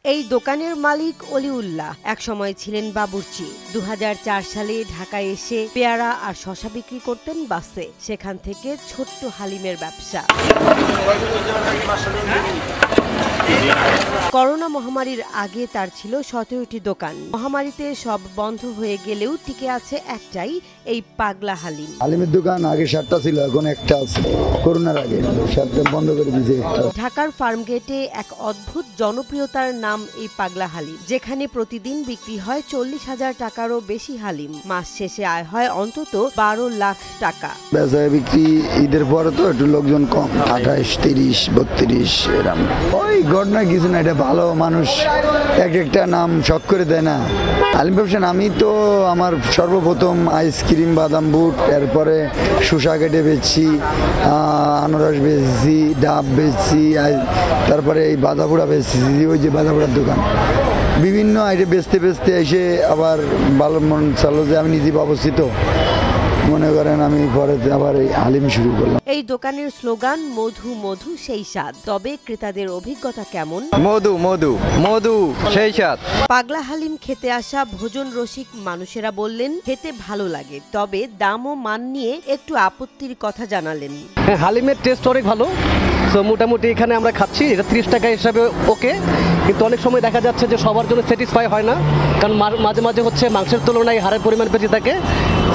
এই দোকানের মালিক অলিউল্লাহ একসময় ছিলেন বাবুর্চি। ২০০৪ সালে ঢাকায় এসে পেয়ারা আর শসা বিক্রি করতেন বাসে। সেখান থেকে ছোট্ট হালিমের ব্যবসা। করোনা মহামারীর আগে তার ছিল ১৭টি দোকান। মহামারীতে সব বন্ধ হয়ে গেলেও টিকে আছে একটাই, এই পাগলা হালিম। হালিমের দোকান আগে ৭টা ছিল, এখন একটা আছে। করোনার আগে ৭টা বন্ধ করে দিয়েছে একটা। ঢাকার ফার্মগেটে এক অদ্ভুত জনপ্রিয়তার নাম এই পাগলা হালিম, যেখানে প্রতিদিন বিক্রি হয় ৪০,০০০ টাকারও বেশি হালিম। মাস শেষে আয় হয় অন্তত ১২ লাখ টাকা। বেচা বিক্রি ঈদের পরে তো একটু লোকজন কম, ২৮, ৩০, ৩২ এরকম। ওই ঘটনা কিছু না, এটা ভালো মানুষ একটা নাম শখ করে দেয় না। হালিম ব্যবসা আমি তো আমার সর্বপ্রথম আইসক্রিম, বাদাম বুট, এরপরে শসা কেটে বেচছি, আনারস বেচছি, ডাব বেচছি, তারপরে এই বাঁধাপোড়া বেচছি, ওই যে বাঁধাপোড়ার দোকান। বিভিন্ন আইটেম বেচতে বেচতে এসে আবার ভালো মন চালো যে আমি নিজে অবস্থিত, মনে করেন আমি পরে আবার এই হালিম শুরু করলাম। এই দোকানের স্লোগান মধু মধু সেই স্বাদ। তবে ক্রেতাদের অভিজ্ঞতা কেমন? মধু মধু মধু সেই স্বাদ। পাগলা হালিম খেতে আসা ভোজন রসিক মানুষেরা বললেন খেতে ভালো লাগে, তবে দাম ও মান নিয়ে একটু আপত্তির কথা জানালেন। হালিমের টেস্ট অনেক ভালো। তো মোটামুটি এখানে আমরা খাচ্ছি, এটা ৩০ টাকা হিসাবে ওকে, কিন্তু অনেক সময় দেখা যাচ্ছে যে সবার জন্য স্যাটিসফাই হয় না, কারণ মাঝে মাঝে হচ্ছে মাংসের তুলনায় হাড়ের পরিমাণ বেশি থাকে।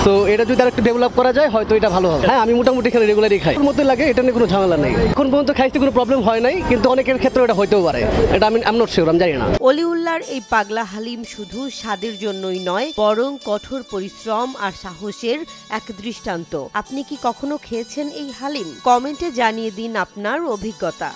তো এটা যদি আর একটু ডেভেলপ করা যায় হয়তো এটা ভালো হবে। হ্যাঁ, আমি মোটামুটি এখানে রেগুলারই খাই, ওর মধ্যে লাগে, এটা নিয়ে কোনো ঝামেলা নেই। এখন পর্যন্ত খাইতে কোনো প্রবলেম হয় নাই, কিন্তু অনেকের ক্ষেত্রে এটা হইতেও পারে, এটা আমি নট শিওর, আমি জানি না। অলিউল্লাহর এই পাগলা হালিম শুধু স্বাদের জন্যই নয়, বরং কঠোর পরিশ্রম আর সাহসের এক দৃষ্টান্ত। আপনি কি কখনো খেয়েছেন এই হালিম? কমেন্টে জানিয়ে দিন আপনার অভিজ্ঞতা।